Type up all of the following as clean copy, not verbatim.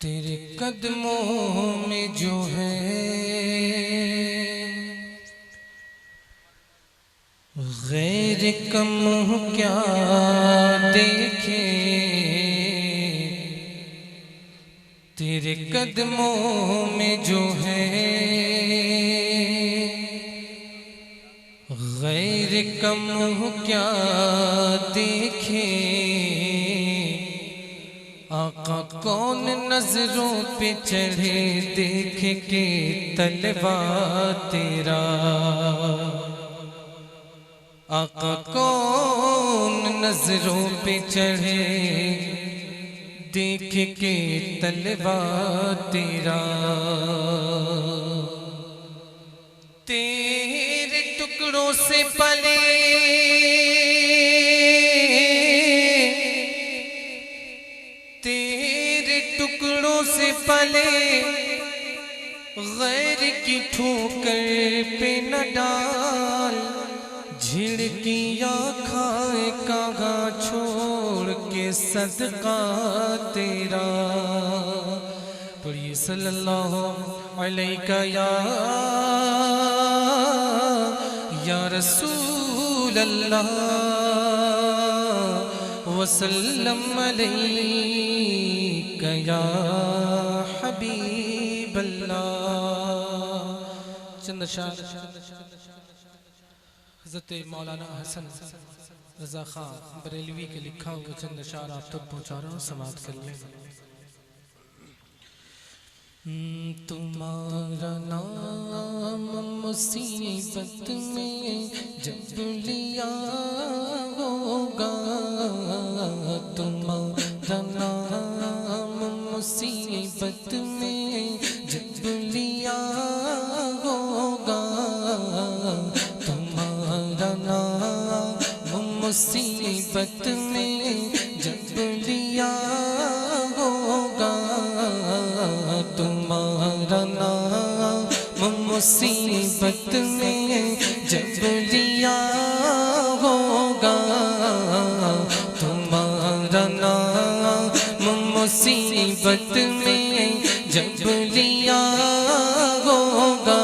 تیرے قدموں میں جو ہے غیر کم کیا دیکھے، تیرے قدموں میں جو ہے غیر کم کیا دیکھے، آقا کون نظروں پہ چڑھے دیکھ کے طلبہ تیرا، آقا کون نظروں پہ چڑھے دیکھ کے طلبہ تیرا، تیرے ٹکڑوں سے پلے سے پلے غیر کی ٹھوکر پہ نہ ڈال، جھڑکیاں کھائے کہاں چھوڑ کے صدقہ تیرا، پڑھیے صلی اللہ علیہ یا رسول اللہ وسلم علیک یا حبیب اللہ۔ چند اشعار حضرت مولانا حسن رضا خان بریلوی کے لکھا ہوا چند اشعار آپ تک پہنچا رہا ہوں، سماعت کر لیں۔ تمہارا نام مصیبت میں جب لیا ہوگا، تمہارا نام مصیبت میں جب لیا ہوگا، تمہارا نام مصیبت میں جب لیا ہوگا، تمہارا نام مصیبت میں جب لیا ہوگا، تمہارا نام مصیبت میں جب لیا ہوگا،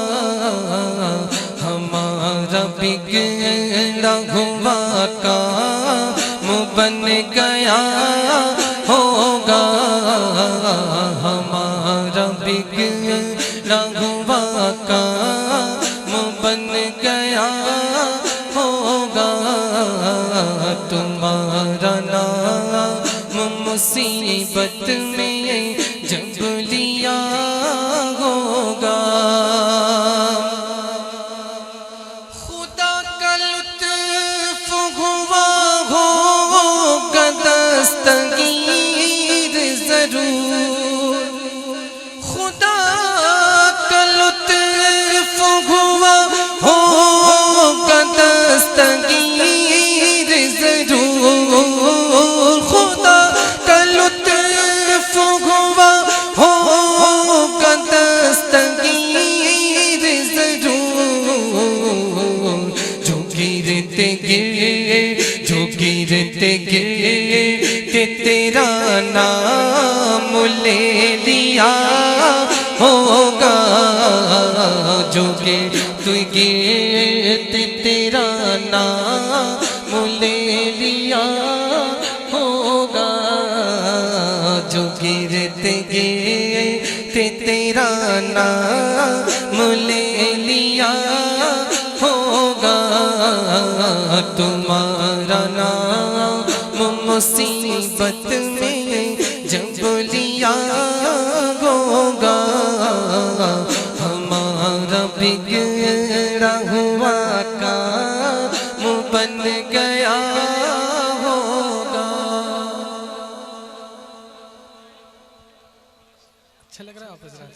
ہمارا بگڑا ہوا کام بن گیا ہوگا، ہمارا بگڑا ہوا کام بن گیا ہوگا، تمہارا نام مصیبت میں جب لیا ہوگا، خدا کا لطف ہوا ہوگا دستگیر ضرور، خدا کا لطف ہوا ہوگا دستگیر ضرور، خدا کا لطف ہوا ہوگا دستگیر ضرور، جو گرتے گرتے تیرا نام لے لیا ہوگا، جو گرتے تیرا نام لے لیا ہوگا، جو گرتے تیرا نام لے لیا ہوگا، تمہارا نام مصیبت میں جب لیا ہوگا، ہمارا بگڑا ہوا کام بن گیا ہوگا۔ اچھا لگ رہا ہے آپ حضرات؟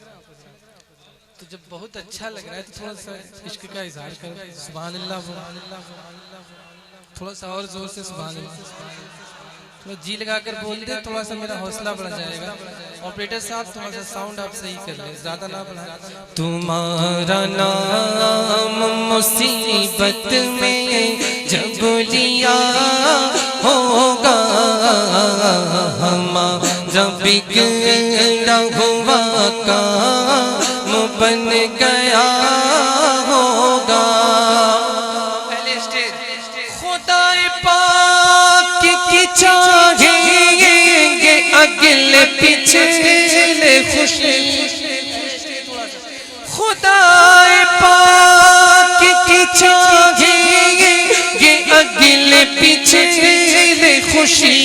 تو جب بہت اچھا لگ رہا ہے تو تھوڑا سا عشق کا اظہار کرو، سبحان اللہ، تھوڑا سا اور زور سے سبحان اللہ، تھوڑا جی لگا کر بول دے، تھوڑا سا میرا حوصلہ بڑھ جائے گا۔ آپریٹر صاحب تھوڑا سا ساؤنڈ آپ صحیح کر لیں، زیادہ نہ بڑھائیں۔ تمہارا نام مصیبت میں جب لیا ہوگا، ہمارا تمہارا بگڑا ہوا کام بن گیا ہوگا. خدا پاک کی چاہیں گے اگلے پچھلے خوشی. خدا پاک کی چاہیں گے اگلے پچھلے خوشی.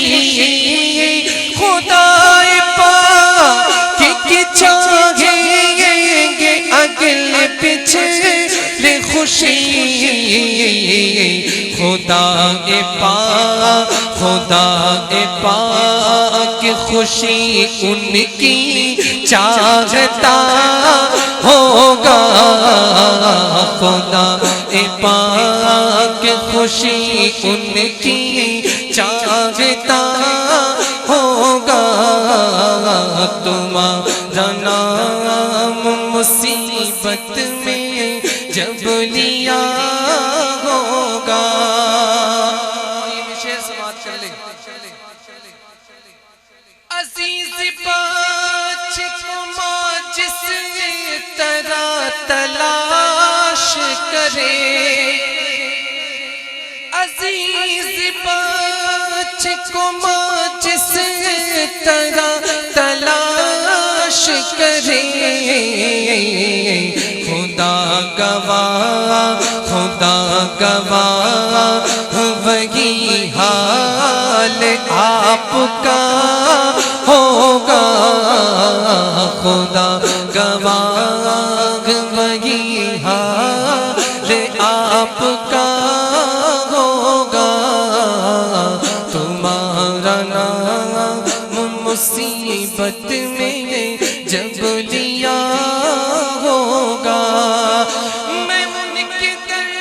خدا پاک کی چاہیں گے اگلے پچھلے خوشی. خدا پاک خوشی ان کی چاہتا ہوگا. خدا پاک خوشی ان کی چاہتا ہوگا. تمہارا نام مصیبت میں جب لیا ہوگا. یہ شعر سماعت کر لیں. عزیز پاچ کو ماں جس طرح تلاش کرے. عزیز پاچ کو ماں جس طرح تلاش کرے. خدا گواہ وہی حال آپ کا ہوگا. خدا گواہ وہی حال آپ کا ہوگا. تمہارا نام مصیبت میں جب لیا ہوگا. میں ان کے در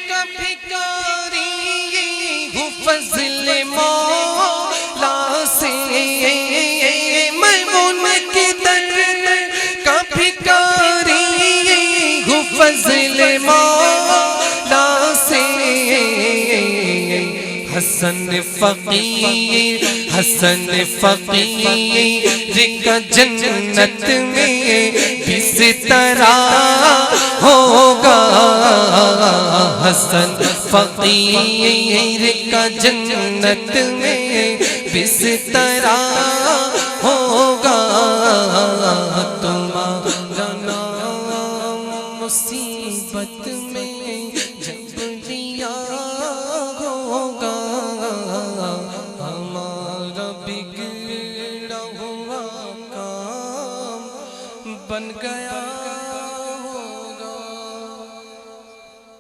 کا بھکاری ہوں فضل مولا سے. میں ان کے در کا بھکاری ہوں فضل مولا سے. حسن فقیر کا جنت میں کس طرح ہوگا. حسن فقیر کا جنت میں کس طرح ہوگا. تمہارا نام مصیبت میں جب لیا ہوگا. ہمارا بگڑا ہوا کام بن گیا